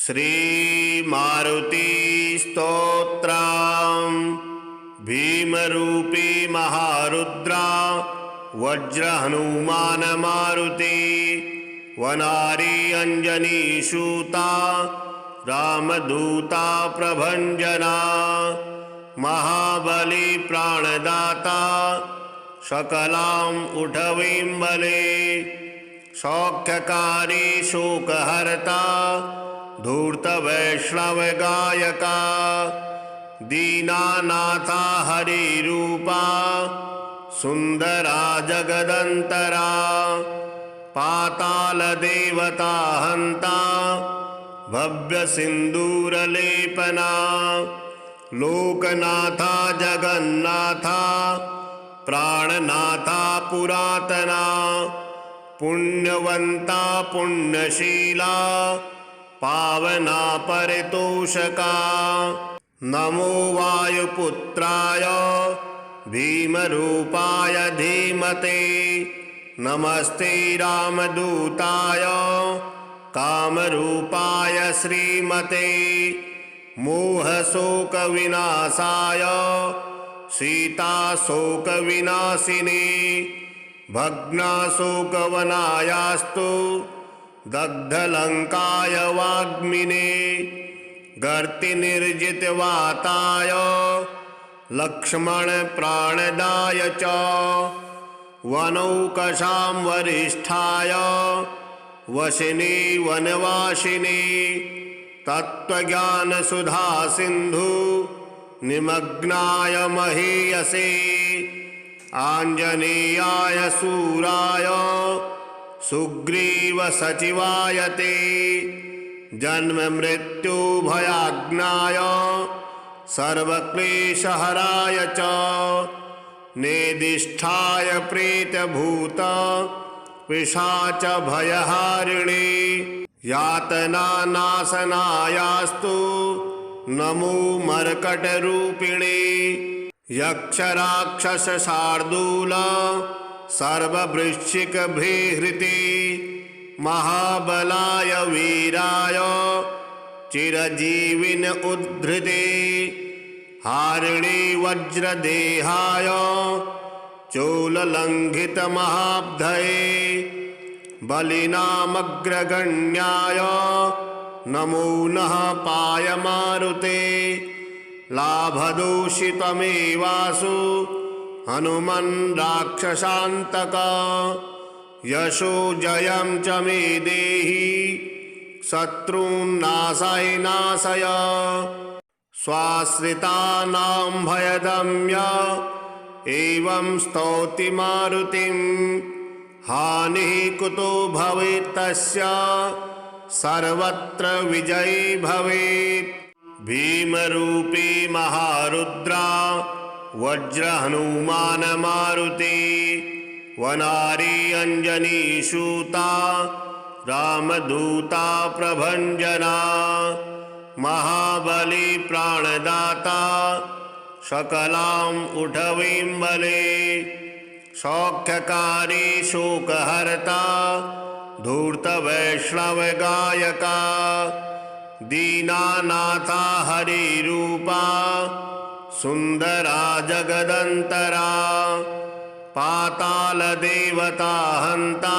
श्री मारुति स्तोत्रम्। भीमरूपी महारुद्रा वज्र हनुमान मारुति वनारी अंजनी सूता रामदूता प्रभंजना महाबली प्राणदाता सकलां उठवीं बले सौख्यकारी शोकहर्ता धूर्त वैष्णव गायका दीनानाथा हरिरूपा सुंदरा जगदंतरा पाताल देवता हंता भव्य सिंदूरलेपना लोकनाथा जगन्नाथा प्राणनाथा पुरातना पुण्यवंता पुण्यशीला पावना परितोषका नमो वायुपुत्राय भीमरूपाय धीमते नमस्ते रामदूताय कामरूपाय श्रीमते मोहशोकविनाशाय सीताशोकविनाशिने भग्नाशोकवनायास्तु दग्धलंकाय वाग्मिने गर्तिनिर्जितवाताय लक्ष्मण प्राणदाय च वनौकशां वरिष्ठाय वशिनी वनवासिनी तत्त्वज्ञानसुधा सिंधु निमग्नाय महीयसे आंजनेयाय सूराय सुग्रीव सचिवाय ते जन्म मृत्यु भयाग्नाय सर्वक्लेशहराय च नेदिष्ठाय प्रेतभूत पिशाच भयहारिणे यातनानाशनायास्तु नमो मर्कटरूपिणे यक्षराक्षसशार्दूल सर्ववृश्चिकभृहृते महाबलाय वीराय चिरजीविन उद्धृते हारिणी वज्रदेहाय चोललंघितमहाब्धये बलिनामग्रगण्याय नमो नः पायमारुते लाभदूषितमेवासु हनुमन् राक्षसान्तक यशो जयं च मे देहि शत्रून्नाशय नाशय स्वाश्रितानां भयदम्य एवं स्तौति मारुतिं हानिः कुतो भवेत् तस्य सर्वत्र विजयी भवेत्। भीमरूपी महारुद्रा वज्र हनुमान मारुति वनारी अंजनी सूता रामदूता प्रभंजना महाबली प्राणदाता सकलां उठवीं बले सौख्यकारी शोकहर्ता धूर्त वैष्णव गायका दीनानाथा हरिरूपा सुंदरा जगदंतरा पाताल देवता हंता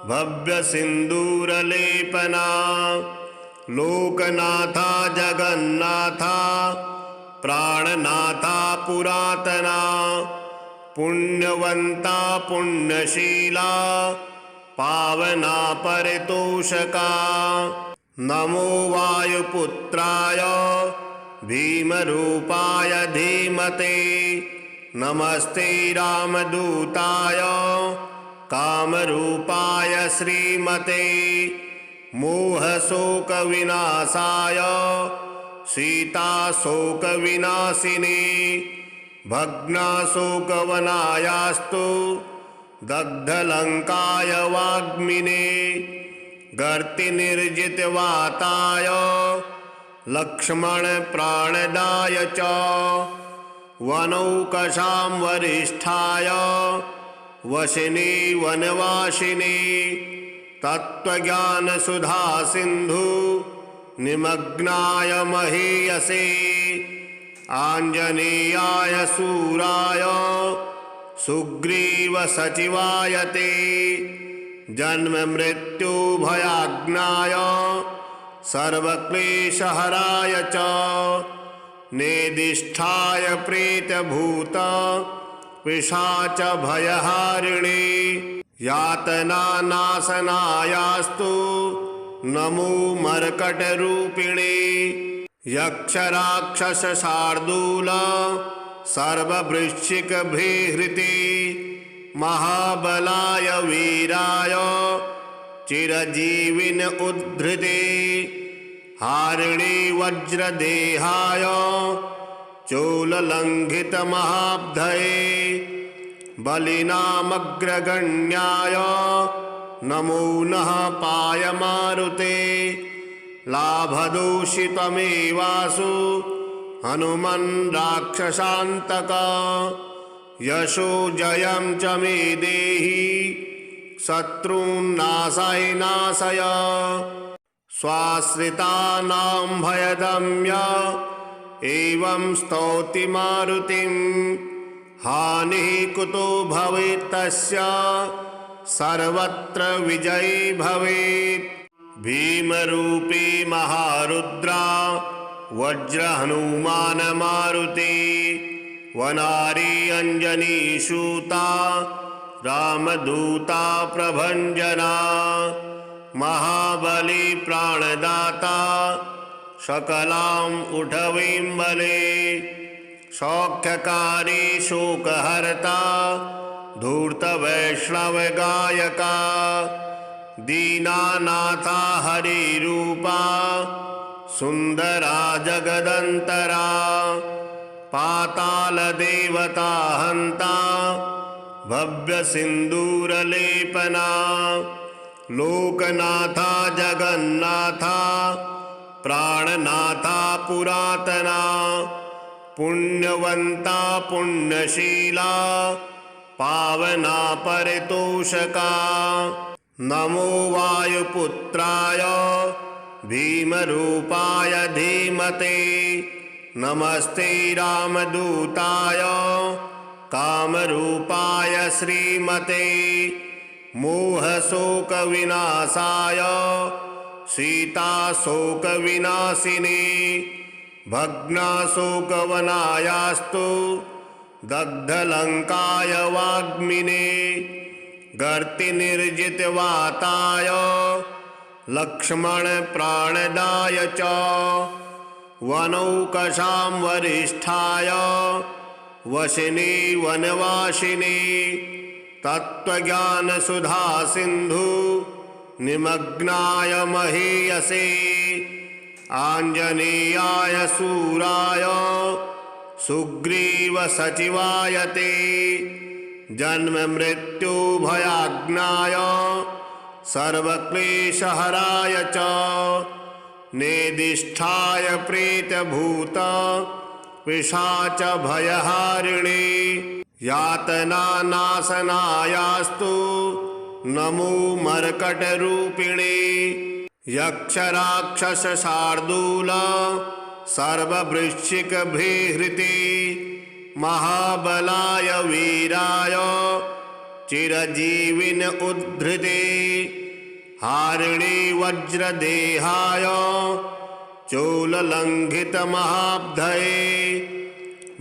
भव्य सिंदूरलेपना लोकनाथा जगन्नाथा प्राणनाथा पुरातना पुण्यवंता पुण्यशीला पावना परितोषका नमो वायुपुत्राय भीमरूपाय धीमते नमस्ते रामदूताय कामरूपाय श्रीमते मोहशोकविनाशाय सीताशोकविनाशिने भग्नाशोकवनायास्तु दग्धलंकाय वाग्मिने गर्तिनिर्जितवाताय लक्ष्मण प्राणदाय च वनौकशां वरिष्ठाय वशिनी वनवासिनी तत्त्वज्ञानसुधा सिंधु निमग्नाय महीयसे आञ्जनेयाय सूराय सुग्रीव सचिवाय ते जन्म मृत्यु भयाग्नाय सर्वक्लेशहराय च नेदिष्ठाय प्रेतभूत पिशाच भयहारिणे यातनानाशनायास्तु नमो मर्कटरूपिणे यक्षराक्षसशार्दूल सर्ववृश्चिकभृहृते महाबलाय वीराय चिरजीविन उद्धृते हारिणे वज्रदेहाय चोललङ्घितमहाब्धये बलिनामग्रगण्याय नमो नः पायमारुते लाभदूषितमेवासु हनुमन् राक्षसान्तक यशो जयं च मे देहि शत्रून्नाशय नाशय स्वाश्रितानां भयदम्य एवं स्तौति मारुतिं हानिः कुतो भवेत् तस्य सर्वत्र विजयी भवेत् भीमरूपी महारुद्रा वज्रहनुमान मारुति वनारी अंजनीसूता रामदूता प्रभंजना महाबली प्राणदाता सकलां उठवीं बले सौख्यकारी शोकहर्ता धूर्तवैष्णवगायका दीनानाथा हरिरूपा सुंदरा जगदंतरा पातालदेवता हंता भव्यसिन्दूरलेपना लोकनाथा जगन्नाथा प्राणनाथा पुरातना पुण्यवंता पुण्यशीला पावना परितोषका नमो वायुपुत्राय भीमरूपाय धीमते नमस्ते रामदूताय कामरूपाय श्रीमते मोहशोकविनाशाय सीताशोकविनाशिने भग्नाशोकवनायास्तु दग्धलंकाय वाग्मिने गर्तिनिर्जितवाताय लक्ष्मण प्राणदाय च वनौकशां वरिष्ठाय वशिने वनवासिने तत्त्वज्ञानसुधा सिन्धु निमग्नाय महीयसे आञ्जनेयाय सूराय सुग्रीव सचिवाय ते जन्म मृत्यु भयाग्नाय सर्वक्लेशहराय च नेदिष्ठाय प्रेतभूत पिशाच भयहारिणे यातनानाशनायास्तु नमो मर्कटरूपिणे यक्षराक्षसशार्दूल सर्ववृश्चिकभृहृते महाबलाय वीराय चिरजीविन उद्धृते हारिणे वज्रदेहाय चोललङ्घितमहाब्धये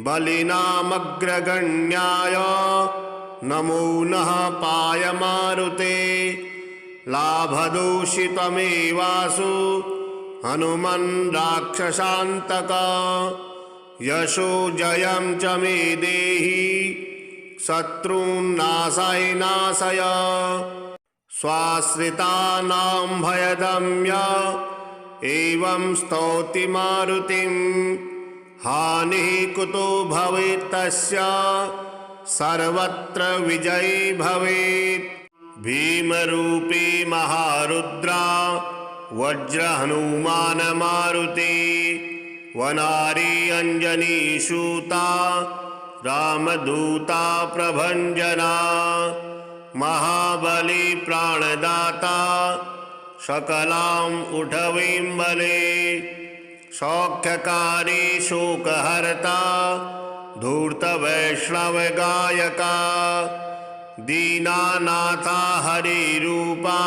बलिनामग्रगण्याय नमो नः पायमारुते लाभदूषितमेवासु हनुमन् राक्षसान्तक यशो जयं च मे देहि शत्रून्नाशय नाशय स्वाश्रितानां भयदम्य एवं स्तौति मारुतिं हानिः कुतो भवेत् तस्य सर्वत्र विजयी भवेत् भीमरूपी महारुद्रा वज्रहनुमान मारुति वनारी अंजनीसूता रामदूता प्रभंजना महाबली प्राणदाता सकलां उठवीं बले सौख्यकारी शोकहर्ता धूर्तवैष्णवगायका दीनानाथा हरिरूपा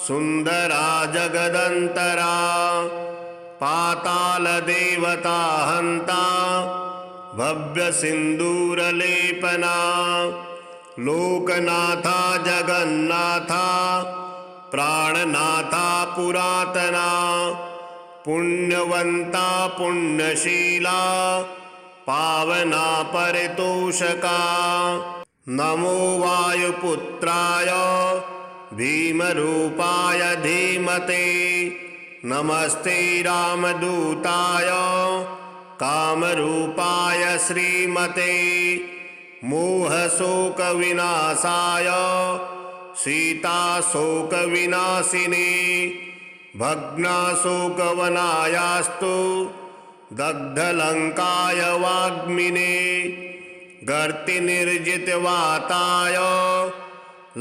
सुंदरा जगदंतरा पातालदेवता हंता भव्य सिंदूरलेपना लोकनाथा जगन्नाथा प्राणनाथा पुरातना पुण्यवंता पुण्यशीला पावना परितोषका नमो वायुपुत्राय भीमरूपाय धीमते नमस्ते रामदूताय कामरूपाय श्रीमते मोहशोकविनाशाय सीताशोकविनाशिनी भग्नाशोकवनायास्तु दग्धलंकाय वाग्मिने गर्तिनिर्जितवाताय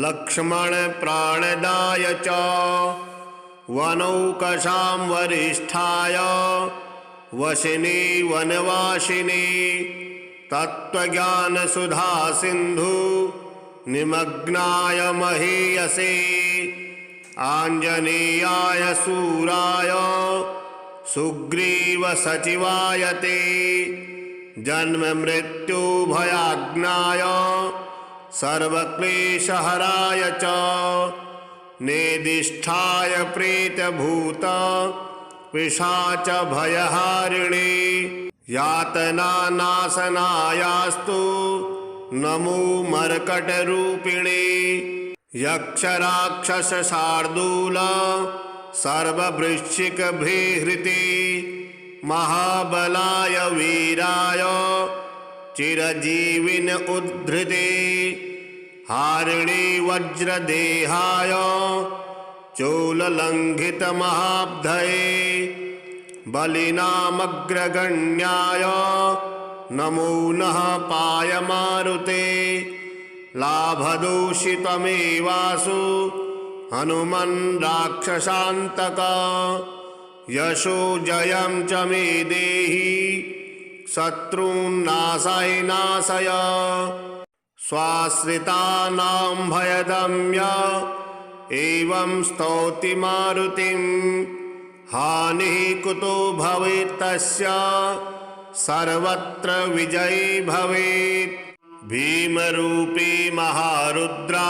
लक्ष्मण प्राणदाय च वनौकशां वरिष्ठाय वशिनी वनवासिनी तत्त्वज्ञानसुधा सिंधु निमग्नाय महीयसे आंजनेयाय सूराय सुग्रीव सचिवाय ते जन्म मृत्यु भयाग्नाय सर्वक्लेशहराय च नेदिष्ठाय प्रेतभूत पिशाच भयहारिणे यातनानाशनायास्तु नमो मर्कटरूपिणे यक्षराक्षसशार्दूल सर्ववृश्चिकभृहृते महाबलाय वीराय चिरजीविन उद्धृते हारिणे वज्रदेहाय चोललङ्घितमहाब्धये बलिनामग्रगण्याय नमो नः पायमारुते लाभदूषितमेवासु हनुमन् राक्षसान्तक यशो जयं च मे देहि शत्रून्नाशय नाशय स्वाश्रितानां भयदम्य एवं स्तौति मारुतिं हानिः कुतो भवेत्तस्य सर्वत्र विजयी भवेत् भीमरूपी महारुद्रा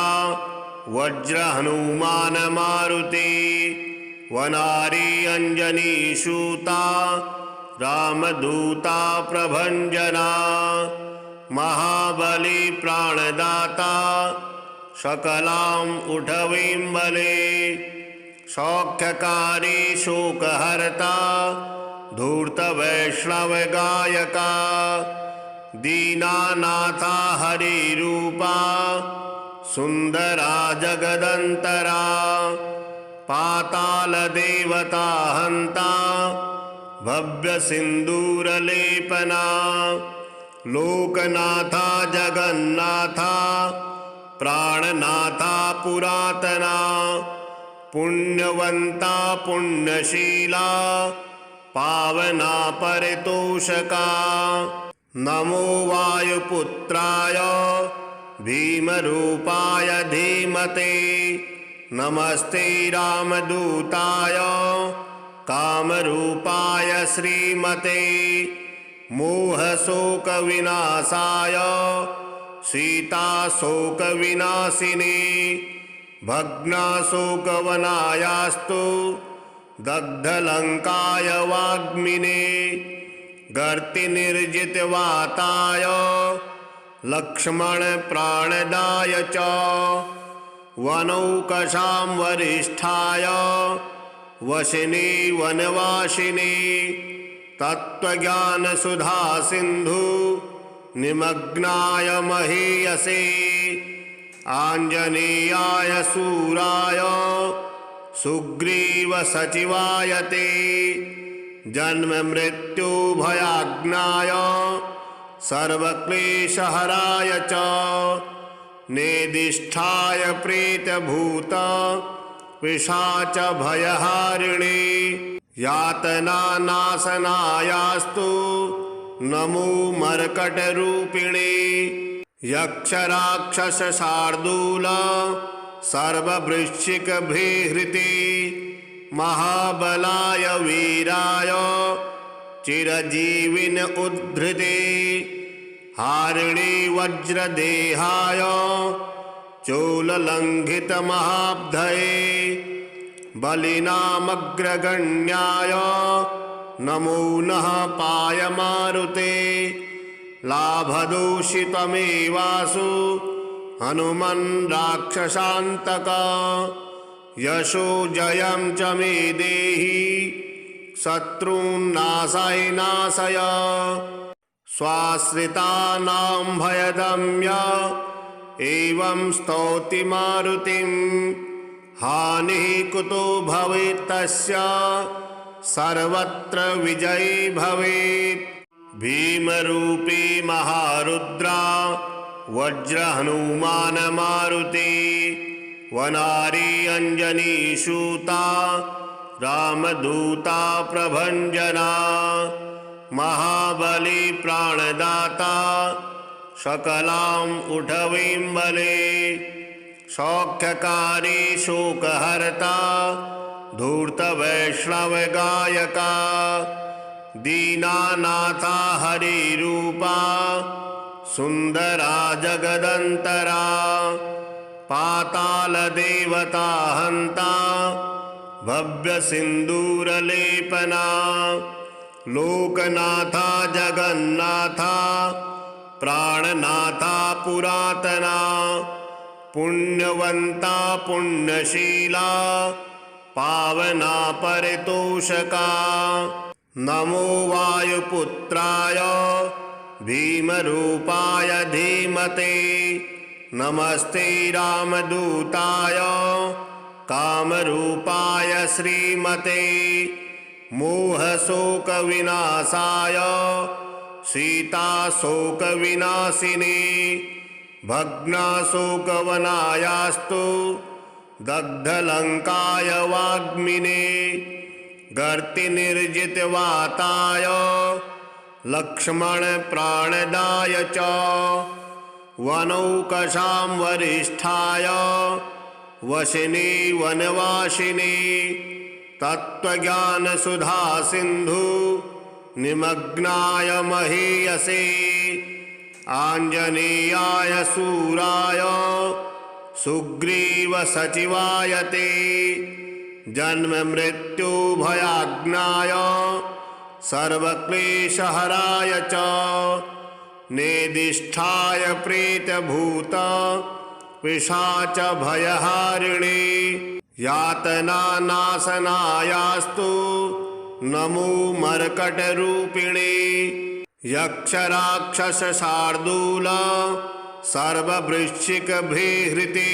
वज्रहनुमान मारुति वनारी अंजनीसूता रामदूता प्रभंजना महाबली प्राणदाता सकलां उठवीं बले सौख्यकारी शोकहर्ता धूर्तवैष्णवगायका दीनानाथा हरिरूपा सुंदरा जगदंतरा पातालदेवता हंता भव्य सिंदूरलेपना लोकनाथा जगन्नाथा प्राणनाथा पुरातना पुण्यवंता पुण्यशीला पावना परितोषका नमो वायुपुत्राय भीमरूपाय धीमते नमस्ते रामदूताय कामरूपाय श्रीमते मोहशोकविनाशाय सीताशोकविनाशिनी भग्नाशोकवनायास्तु दग्धलंकाय वाग्मिने गर्तिनिर्जितवाताय लक्ष्मण प्राणदाय च वनौकशां वरिष्ठाय वशिनी वनवासिनी तत्त्वज्ञानसुधा सिंधु निमग्नाय महीयसे आंजनेयाय सूराय सुग्रीव सचिवाय ते जन्म मृत्यु भयाग्नाय सर्वक्लेशहराय च नेदिष्ठाय प्रेतभूत पिशाच भयहारिणे यातनानाशनायास्तु नमो मर्कटरूपिणे यक्षराक्षसशार्दूल सर्ववृश्चिकभृहृते महाबलाय वीराय चिरजीविन उद्धृते हारिणी वज्रदेहाय चूललङ्घितमहाब्धये बलिनामग्रगण्याय नमो नः पायमारुते लाभदूषितमेवासु हनुमन् राक्षसान्तक यशो जयं च मे देहि शत्रून्नाशय नाशय स्वाश्रितानां भयदम्य एवं स्तौति मारुतिं हानिः कुतो भवेत्तस्य सर्वत्र विजयी भवेत् भीमरूपी महारुद्रा वज्रहनुमान मारुति वनारी अंजनीसूता रामदूता प्रभंजना महाबली प्राणदाता सकलां उठवीं बले सौख्यकारी शोकहर्ता धूर्तवैष्णवगायका दीनानाथा हरिरूपा सुंदरा जगदंतरा पातालदेवता हंता भव्यसिन्दूरलेपना लोकनाथा जगन्नाथा प्राणनाथा पुरातना पुण्यवंता पुण्यशीला पावना परितोषका नमो वायुपुत्राय भीमरूपाय धीमते नमस्ते रामदूताय कामरूपाय श्रीमते मोहशोकविनाशाय सीताशोकविनाशिने भग्नाशोकवनायास्तु दग्धलङ्काय वाग्मिने गर्तिनिर्जितवाताय लक्ष्मणप्राणदाय च वनौकशां वरिष्ठाय वशिनी वनवासिनी तत्त्वज्ञानसुधा सिन्धु निमग्नाय महीयसे आञ्जनेयाय सूराय सुग्रीवसचिवाय ते जन्ममृत्युभयाज्ञाय सर्वक्लेशहराय च नेदिष्ठाय प्रेतभूत पिशाचभयहारिणे यातनानाशनायास्तु नमो मर्कटरूपिणे यक्षराक्षसशार्दूल सर्ववृश्चिकभृहृते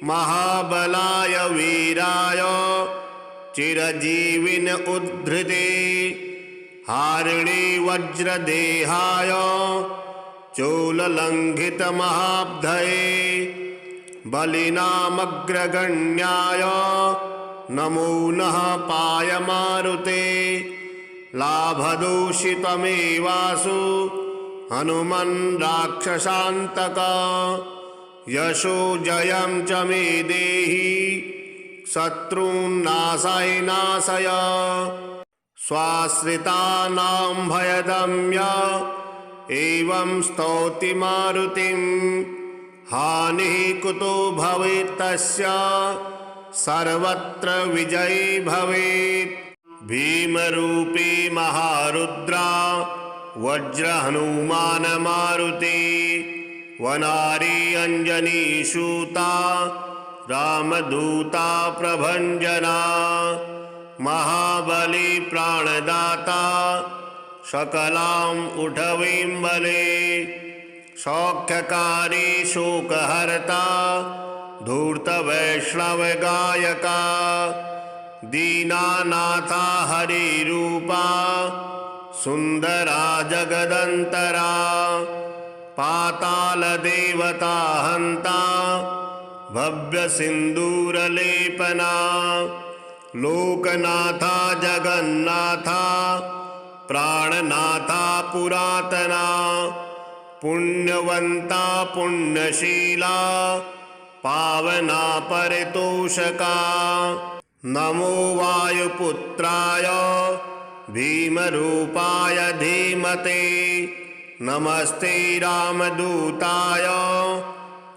महाबलाय वीराय चिरजीविन उद्धृते हारिणी वज्रदेहाय चूललङ्घितमहाब्धये बलिनामग्रगण्याय नमो नः पायमारुते लाभदूषितमेवासु हनुमन् राक्षसान्तक यशो जयं च मे देहि शत्रून्नाशय नाशय स्वाश्रितानां भयदम्य एवं स्तौति मारुतिं हानिः कुतो भवेत्तस्य सर्वत्र विजयी भवेत् भीमरूपी महारुद्रा वज्रहनुमान मारुति वनारी अंजनीसूता रामदूता प्रभंजना महाबली प्राणदाता सकलां उठवीं बले सौख्यकारी शोकहर्ता धूर्तवैष्णवगायका दीनानाथा हरिरूपा सुंदरा जगदंतरा पातालदेवता हंता भव्यसिन्दूरलेपना लोकनाथा जगन्नाथा प्राणनाथा पुरातना पुण्यवंता पुण्यशीला पावना परितोषका नमो वायुपुत्राय भीमरूपाय धीमते नमस्ते रामदूताय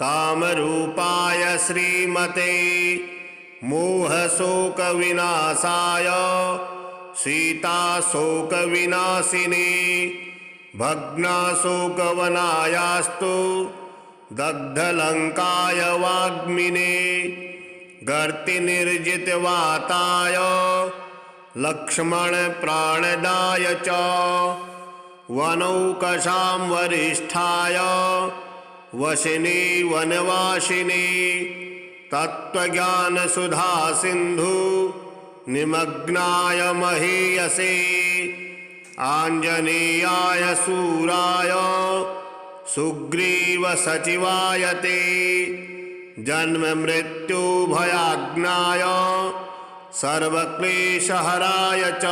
कामरूपाय श्रीमते मोहशोकविनाशाय सीताशोकविनाशिने भग्नाशोकवनायास्तु दग्धलङ्काय वाग्मिने गर्तिनिर्जितवाताय लक्ष्मणप्राणदाय च वनौकशां वरिष्ठाय वशिनी वनवासिनी तत्त्वज्ञानसुधा सिन्धु निमग्नाय महीयसे आञ्जनेयाय सूराय सुग्रीवसचिवाय ते जन्ममृत्युभयाज्ञाय सर्वक्लेशहराय च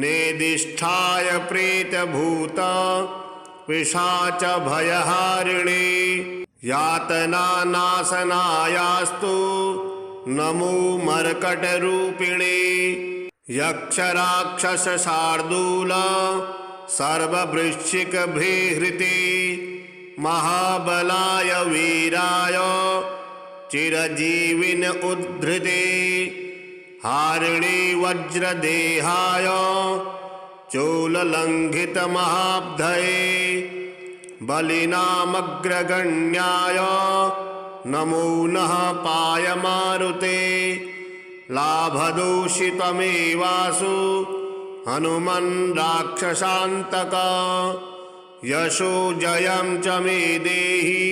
नेदिष्ठाय प्रेतभूत पिशाचभयहारिणे यातनानाशनायास्तु नमो मर्कटरूपिणे यक्षराक्षसशार्दूल सर्ववृश्चिकभृहृते महाबलाय वीराय चिरजीविन उद्धृते हारिणे वज्रदेहाय चोललङ्घितमहाब्धये बलिनामग्रगण्याय नमो नः पायमारुते लाभदूषितमेवासु हनुमन् राक्षसान्तक यशो जयं च मे देहि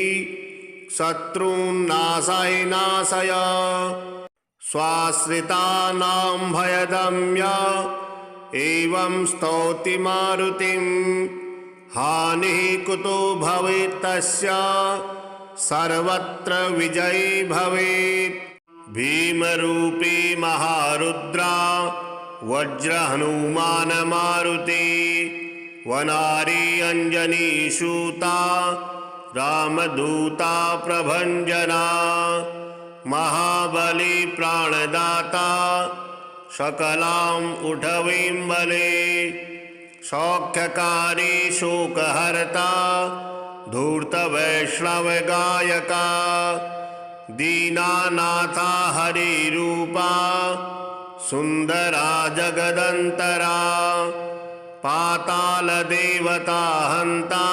शत्रून्नाशय नाशय स्वाश्रितानां भयदम्य एवं स्तौति मारुतिं हानिः कुतो भवेत्तस्य सर्वत्र विजयी भवेत् भीमरूपी महारुद्रा वज्रहनुमान मारुति वनारी अंजनीसूता रामदूता प्रभंजना महाबली प्राणदाता सकलां उठवीं बले सौख्यकारी शोकहर्ता धूर्तवैष्णवगायका दीनानाथा हरिरूपा सुंदरा जगदंतरा पातालदेवता हंता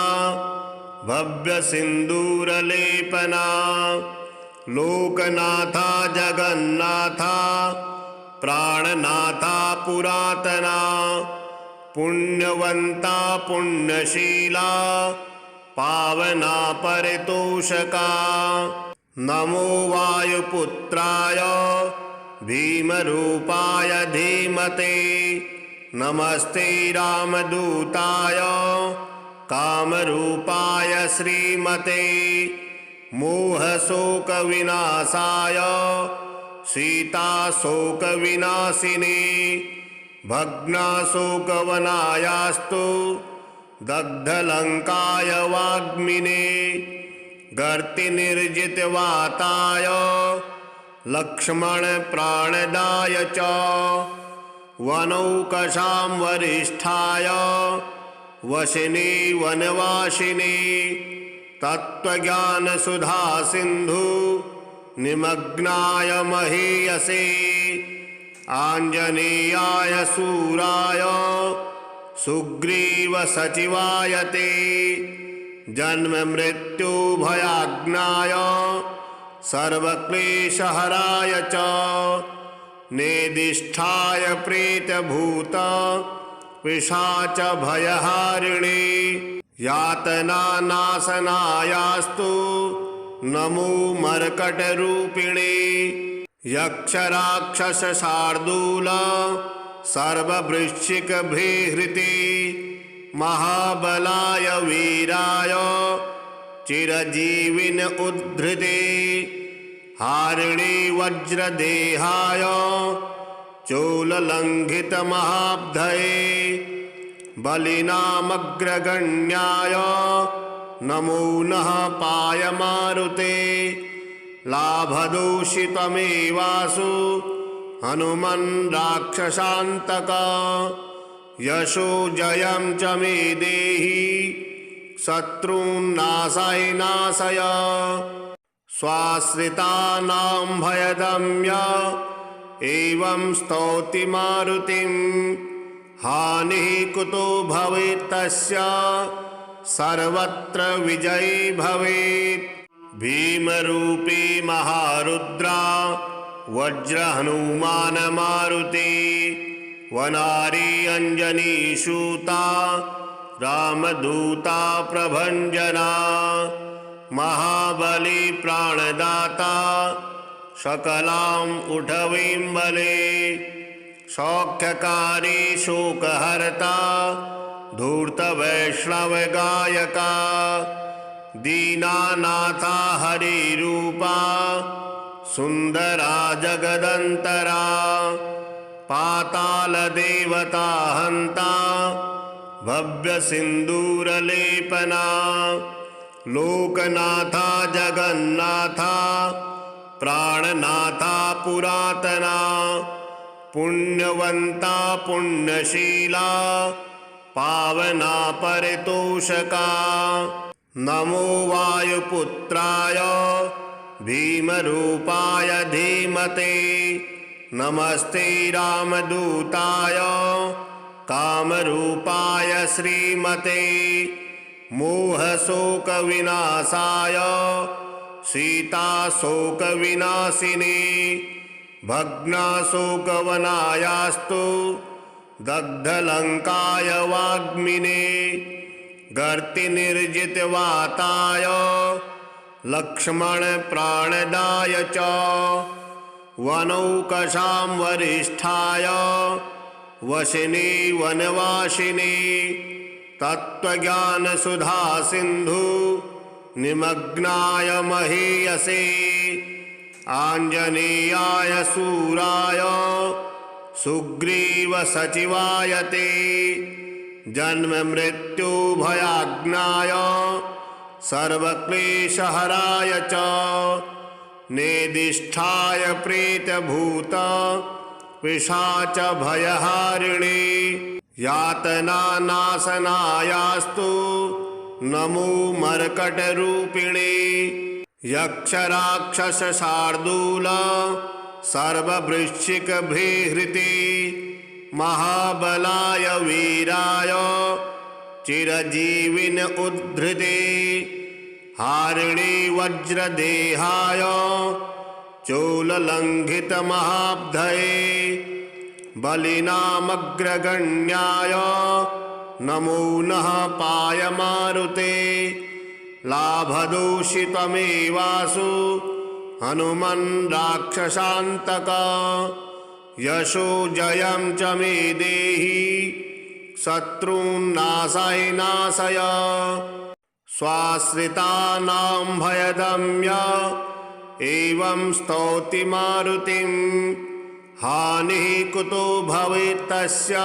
भव्य सिंदूरलेपना लोकनाथा जगन्नाथा प्राणनाथा पुरातना पुण्यवंता पुण्यशीला पावना परितोषका नमो वायुपुत्राय भीमरूपाय धीमते नमस्ते रामदूताय कामरूपाय श्रीमते मोहशोकविनाशाय सीताशोकविनाशिने भग्नाशोकवनायास्तु दग्धलङ्काय वाग्मिने गर्तिनिर्जितवाताय लक्ष्मणप्राणदाय च वनौकशां वरिष्ठाय वशिनी वनवासिनी तत्त्वज्ञानसुधा सिन्धु निमग्नाय महीयसे आञ्जनेयाय सूराय सुग्रीवसचिवाय ते जन्ममृत्युभयाज्ञाय सर्वक्लेशहराय च नेदिष्ठाय प्रेतभूत पिशाचभयहारिणे यातनानाशनायास्तु नमो मर्कटरूपिणे यक्षराक्षसशार्दूल सर्ववृश्चिकभृहृते महाबलाय वीराय चिरजीविन उद्धृते हारिणी वज्रदेहाय चूललङ्घितमहाब्धये बलिनामग्रगण्याय नमो नः पायमारुते लाभदूषितमेवासु हनुमन् राक्षसान्तक यशो जयं च मे देहि शत्रून्नाशय नाशय स्वाश्रितानां भयदम्य एवं स्तौति मारुतिं हानिः कुतो भवेत्तस्य सर्वत्र विजयी भवेत् भीमरूपी महारुद्रा वज्रहनुमान मारुति वनारी अंजनीसूता रामदूता प्रभंजना महाबली प्राणदाता सकलां उठवीं बले सौख्यकारी शोकहर्ता धूर्तवैष्णवगायका दीनानाथा हरिरूपा सुंदरा जगदंतरा पातालदेवता हंता भव्य सिंदूरलेपना लोकनाथा जगन्नाथा प्राणनाथा पुरातना पुण्यवंता पुण्यशीला पावना परितोषका नमो वायुपुत्राय भीमरूपाय धीमते नमस्ते रामदूताय कामरूपाय श्रीमते मोहशोकविनाशाय सीताशोकविनाशिने भग्नाशोकवनायास्तु दग्धलंकाय वाग्मिने गर्तिनिर्जितवाताय लक्ष्मण प्राणदाय च वनौकशां वरिष्ठाय वशिनी वनवासिनी तत्त्वज्ञानसुधा सिंधु निमग्नाय महीयसे आंजनेयाय सूराय सुग्रीव सचिवाय ते जन्म मृत्यु भयाग्नाय सर्वक्लेशहराय च नेदिष्ठाय प्रेतभूत पिशाच भयहारिणे यातनानाशनायास्तु नमो मर्कटरूपिणे यक्षराक्षसशार्दूल सर्ववृश्चिकभृहृते महाबलाय वीराय चिरजीविन उद्धृते हारिणी वज्रदेहाय चूललङ्घितमहाब्धये बलिनामग्रगण्याय नमो नः पायमारुते लाभदूषितमेवासु हनुमन् राक्षसान्तक यशो जयं च मे देहि शत्रून्नाशय नाशय स्वाश्रितानां भयदम्य एवं स्तौति मारुतिं हानिः कुतो भवेत्तस्य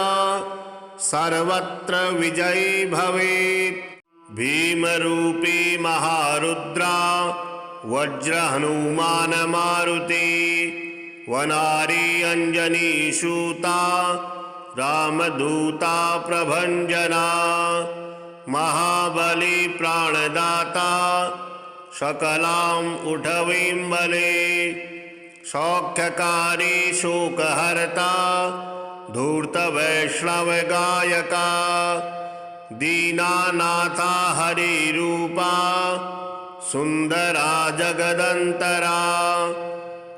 सर्वत्र विजयी भवेत् भीमरूपी महारुद्रा वज्रहनुमान मारुति वनारी अंजनीसूता रामदूता प्रभंजना महाबली प्राणदाता सकलां उठवीं बले सौख्यकारी शोकहर्ता धूर्तवैष्णवगायका दीनानाथा हरिरूपा सुंदरा जगदंतरा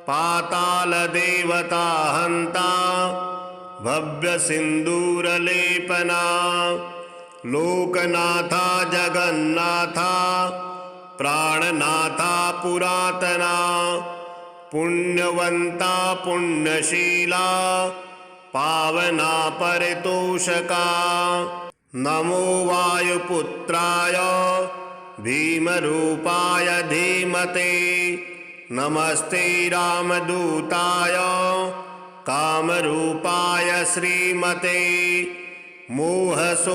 पातालदेवता हंता भव्य सिंदूरलेपना लोकनाथा जगन्नाथा प्राणनाथा पुरातना पुण्यवंता पुण्यशीला पावना परितोषका नमो वायुपुत्राय भीमरूपाय धीमते नमस्ते रामदूताय कामरूपाय श्रीमते मोहशोकविनाशाय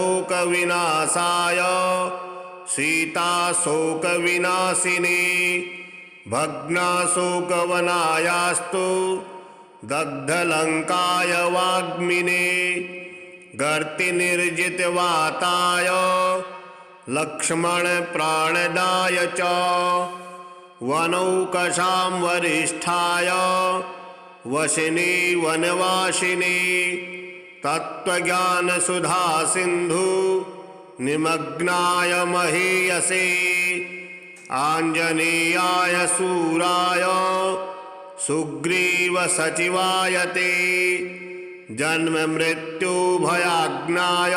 सीताशोकविनाशिने भग्नाशोकवनायास्तु दग्धलङ्काय वाग्मिने गर्तिनिर्जितवाताय लक्ष्मणप्राणदाय च वनौकशां वरिष्ठाय वशिने वनवासिने तत्त्वज्ञानसुधासिन्धु निमग्नाय महीयसे आञ्जनेयाय सूराय सुग्रीवसचिवाय ते जन्ममृत्युभयाज्ञाय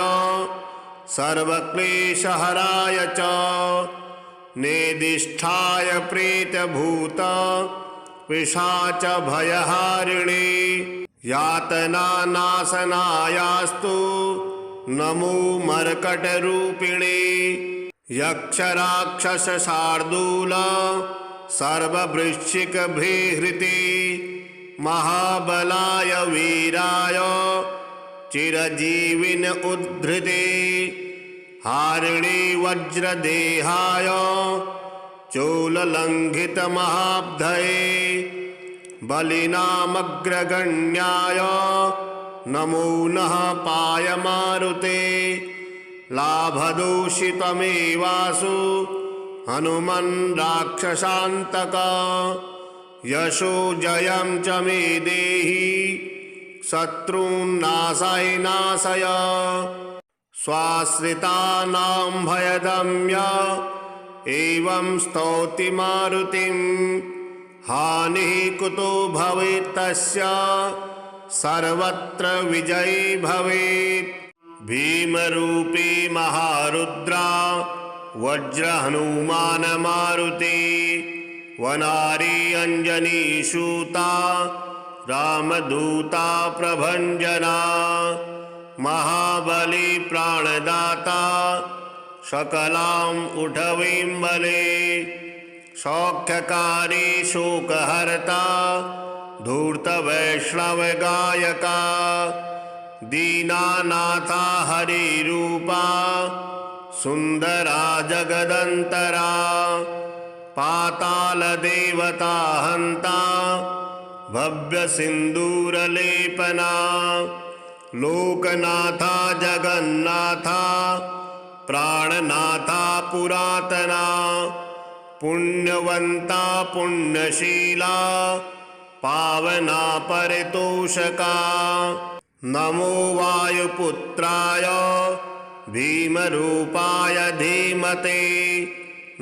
सर्वक्लेशहराय च नेदिष्ठाय प्रेतभूत पिशाचभयहारिणे यातनानाशनायास्तु नमो मर्कटरूपिणे यक्षराक्षसशार्दूल सर्ववृश्चिकभृहृते महाबलाय वीराय चिरजीविन उद्धृते हारिणे वज्रदेहाय चोललङ्घितमहाब्धये बलिनामग्रगण्याय नमो नः पायमारुते लाभदूषितमेवासु हनुमन् राक्षसान्तक यशो जयं च मे देहि शत्रून्नाशय नाशय स्वाश्रितानां भयदम्य एवं स्तौति मारुतिं हानिः कुतो भवेत्तस्य सर्वत्र विजयी भवेत् भीमरूपी महारुद्रा वज्रहनुमान मारुति वनारी अंजनीसूता रामदूता प्रभंजना महाबली प्राणदाता सकलां उठवीं बले सौख्यकारी शोकहर्ता धूर्तवैष्णवगायका दीनानाथा हरिरूपा सुंदरा जगदंतरा पातालदेवता हंता भव्य सिंदूरलेपना लोकनाथा जगन्नाथा प्राणनाथा पुरातना पुण्यवंता पुण्यशीला पावना परितोषका नमो वायुपुत्राय भीमरूपाय धीमते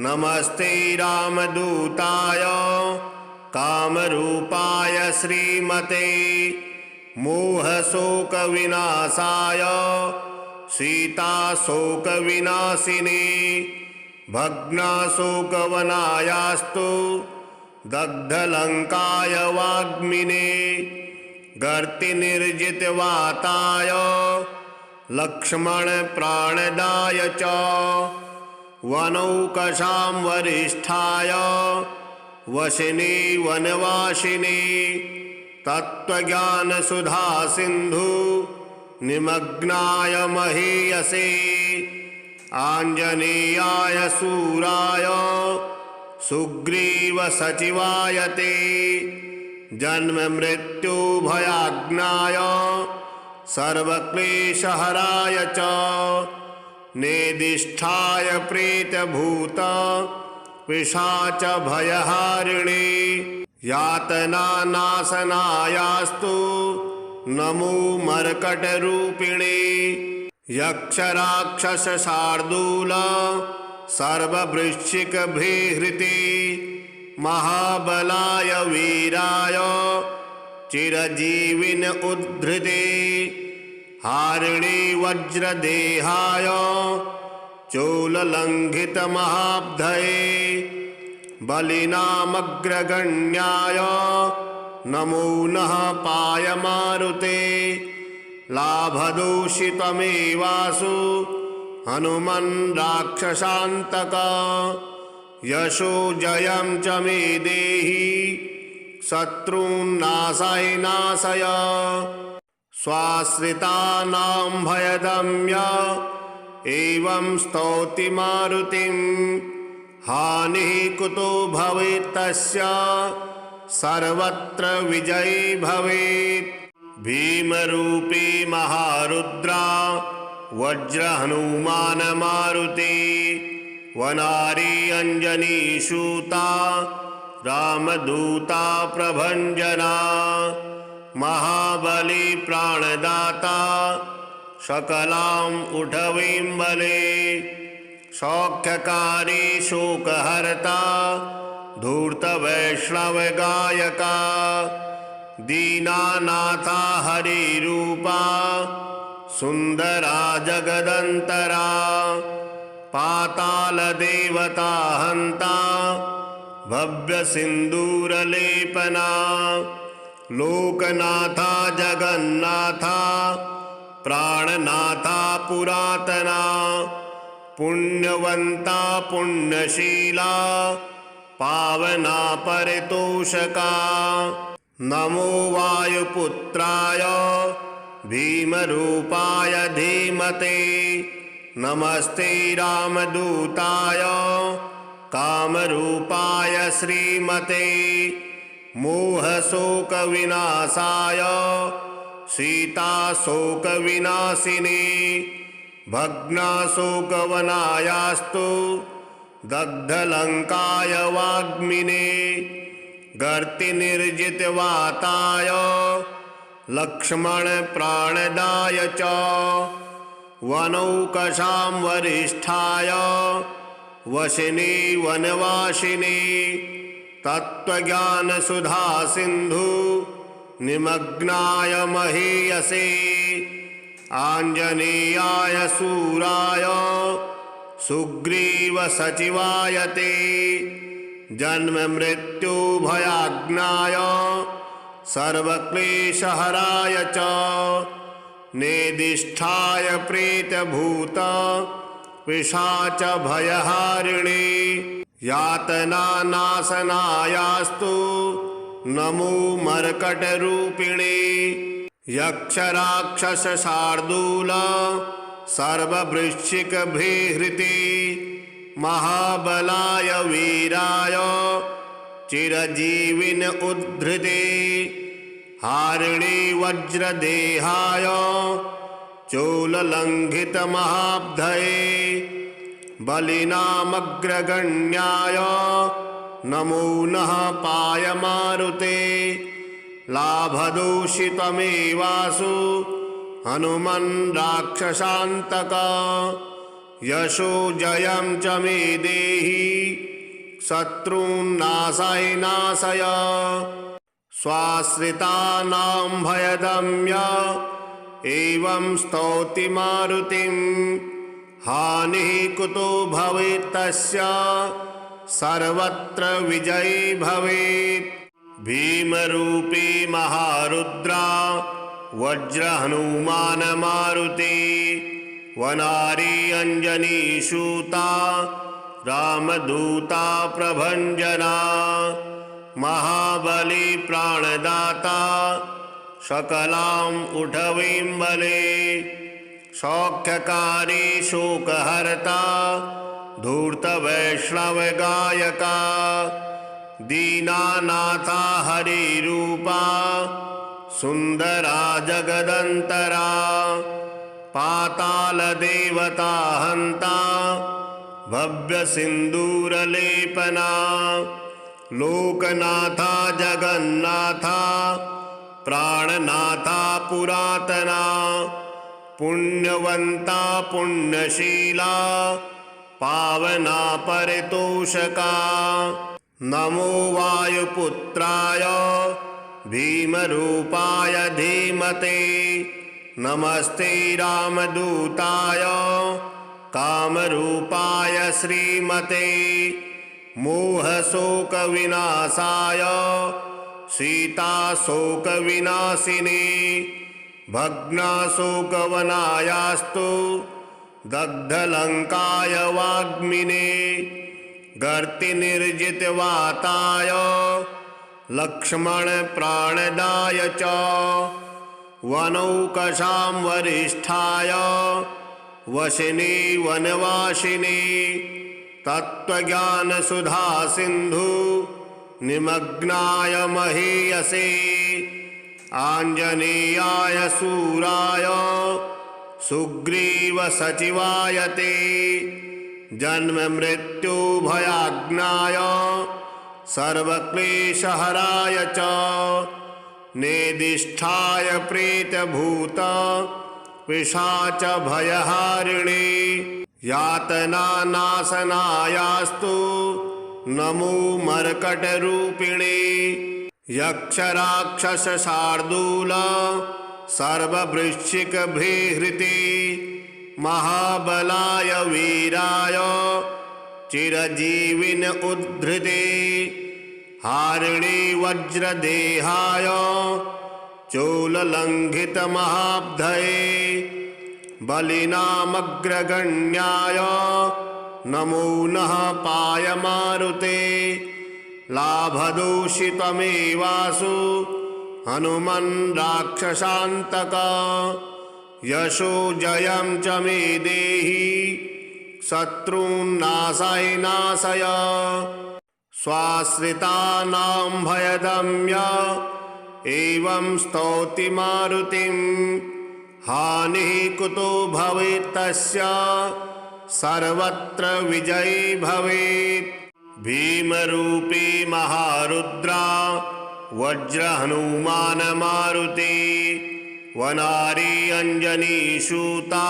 नमस्ते रामदूताय कामरूपाय श्रीमते मोहशोकविनाशाय सीताशोकविनाशिने भग्नाशोकवनायास्तु दग्धलङ्काय वाग्मिने गर्तिनिर्जितवाताय लक्ष्मणप्राणदाय च वनौकशां वरिष्ठाय वशिने वनवासिने तत्त्वज्ञानसुधासिन्धु निमग्नाय महीयसे आञ्जनेयाय सूराय सुग्रीवसचिवाय ते जन्ममृत्युभयाज्ञाय सर्वक्लेशहराय च नेदिष्ठाय प्रेतभूत पिशाचभयहारिणे यातनानाशनायास्तु नमो मर्कटरूपिणे यक्षराक्षसशार्दूल सर्ववृश्चिकभृहृते महाबलाय वीराय चिरजीविन उद्धृते हारिणे वज्रदेहाय चोललङ्घितमहाब्धये बलिनामग्रगण्याय नमो नः पायमारुते लाभदूषितमेवासु हनुमन् राक्षसान्तक यशो जयं च मे देहि शत्रून्नाशय नाशय स्वाश्रितानां भयदम्य एवं स्तौति मारुतिं हानिः कुतो भवेत्तस्य सर्वत्र विजयी भवेत् भीमरूपी महारुद्रा वज्रहनुमान मारुति वनारी अंजनीसूता रामदूता प्रभंजना महाबली प्राणदाता सकलां उठवीं बले सौख्यकारी शोकहर्ता धूर्तवैष्णवगायका दीनानाथा हरिरूपा सुंदरा जगदंतरा पातालदेवता हंता भव्य सिंदूरलेपना लोकनाथा जगन्नाथा प्राणनाथा पुरातना पुण्यवंता पुण्यशीला पावना परितोषका नमो वायुपुत्राय भीमरूपाय धीमते नमस्ते रामदूताय कामरूपाय श्रीमते मोहशोकविनाशाय सीताशोकविनाशिने भग्नाशोकवनायास्तु दग्धलंकाय वाग्मिने गर्तिनिर्जितवाताय लक्ष्मण प्राणदाय च वनौकशां वरिष्ठाय वशिनी वनवासिनी तत्त्वज्ञानसुधा सिंधु निमग्नाय महीयसे आंजनेयाय सूराय सुग्रीव सचिवाय ते जन्म मृत्यु भयाज्ञाय सर्वक्लेशहराय च नेदिष्ठाय प्रेतभूत पिशाच भयहारिणे यातनानाशनायास्तु नमो मर्कटरूपिणे यक्षराक्षसशार्दूल सर्ववृश्चिकभृहृते महाबलाय वीराय चिरजीविन उद्धृते हारिणे वज्रदेहाय चोललंघितमहाब्धये बलिनामग्रगण्याय नमो नः पायमारुते लाभदूषितमेवासु हनुमन् राक्षसान्तक यशो जयं च मे देहि शत्रून्नाशय नाशय स्वाश्रितानां भयदम्य एवं स्तौति मारुतिं हानिः कुतो भवेत्तस्य सर्वत्र विजयी भवेत् भीमरूपी महारुद्रा वज्रहनुमान मारुति वनारी अंजनीसूता रामदूता प्रभंजना महाबली प्राणदाता सकलां उठवीं बले सौख्यकारी शोकहर्ता धूर्तवैष्णवगायका दीनानाथा हरिरूपा सुंदरा जगदंतरा पातालदेवता हंता भव्य सिंदूरलेपना लोकनाथा जगन्नाथा प्राणनाथा पुरातना पुण्यवंता पुण्यशीला पावना परितोषका नमो वायुपुत्राय भीमरूपाय धीमते नमस्ते रामदूताय कामरूपाय श्रीमते मोहशोकविनाशाय सीताशोकविनाशिने भग्नाशोकवनायास्तु दग्धलंकाय वाग्मिने गर्तिनिर्जितवाताय लक्ष्मण प्राणदाय च वनौकशां वरिष्ठाय वशिनी वनवासिनी तत्त्वज्ञानसुधा सिन्धु निमग्नाय महीयसे आञ्जनेयाय सूराय सुग्रीव सचिवाय ते जन्म मृत्यु भयाज्ञाय सर्वक्लेशहराय च नेदिष्ठाय प्रेतभूत पिशाच भयहारिणे यातनानाशनायास्तु नमो मर्कटरूपिणे यक्षराक्षसशार्दूल सर्ववृश्चिकभृहृते महाबलाय वीराय चिरजीविन उद्धृते हारिणे वज्रदेहाय चोललङ्घितमहाब्धये बलिनामग्रगण्याय नमो नः पायमारुते लाभदूषितमेवासु हनुमन् राक्षसान्तक यशो जयं च मे देहि शत्रून्नाशय नाशय स्वाश्रितानां भयदम्य एवं स्तौति मारुतिं हानिः कुतो भवेत्तस्य सर्वत्र विजयी भवेत् भीमरूपी महारुद्रा वज्रहनुमान मारुति वनारी अंजनीसूता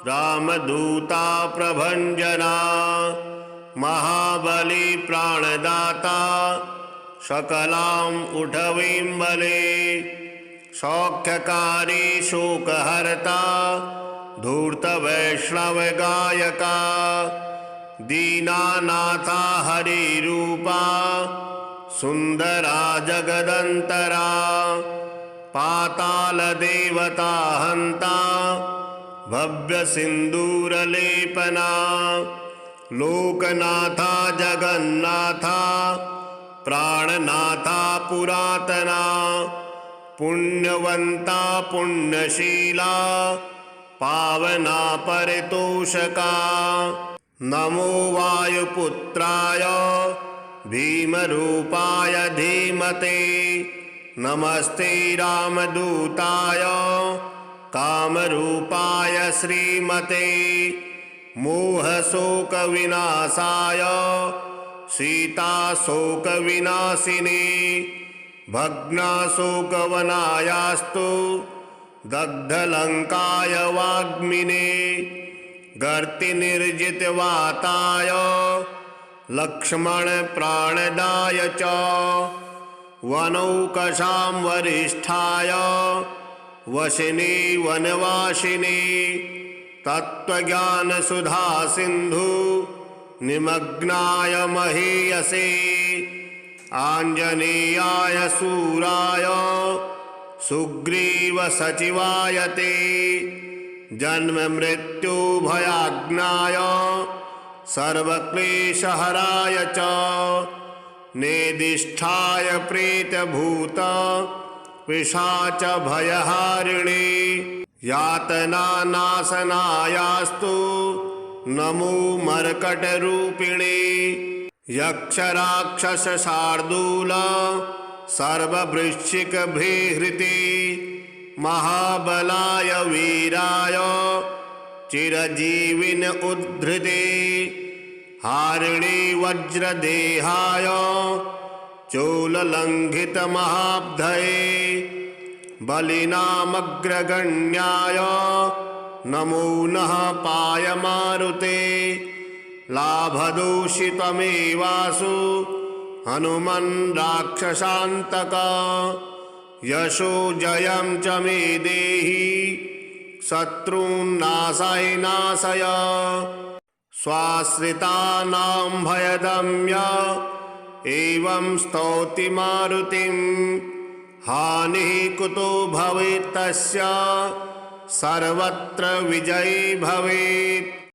रामदूता प्रभंजना महाबली प्राणदाता सकलां उठवीं बले सौख्यकारी शोकहर्ता धूर्तवैष्णवगायका दीनानाथा हरिरूपा सुंदरा जगदंतरा पातालदेवता हंता भव्य सिंदूरलेपना लोकनाथा जगन्नाथा प्राणनाथा पुरातना पुण्यवंता पुण्यशीला पावना परितोषका नमो वायुपुत्राय भीमरूपाय धीमते नमस्ते रामदूताय कामरूपाय श्रीमते मोहशोकविनाशाय सीताशोकविनाशिने भग्नाशोकवनायास्तु दग्धलंकाय वाग्मिने गर्तिनिर्जितवाताय लक्ष्मण प्राणदाय च वनौकशां वरिष्ठाय वशिनी वनवासिनी तत्त्वज्ञानसुधा सिन्धु निमग्नाय महीयसे आञ्जनेयाय सूराय सुग्रीव सचिवाय ते जन्म मृत्यु भयाज्ञाय सर्वक्लेशहराय च नेदिष्ठाय प्रेतभूत पिशाच भयहारिणे यातनानाशनायास्तु नमो मर्कटरूपिणे यक्षराक्षसशार्दूल सर्ववृश्चिकभृहृते महाबलाय वीराय चिरजीविन उद्धृते हारिणे वज्रदेहाय चोललङ्घितमहाब्धये बलिनामग्रगण्याय नमो नः पायमारुते लाभदूषितमेवासु हनुमन् राक्षसान्तक यशो जयं च मे देहि शत्रून्नाशय नाशय स्वाश्रितानां भयदम्य एवं स्तौति मारुतिं हानिः कुतो भवेत्तस्य सर्वत्र विजयी भवेत्।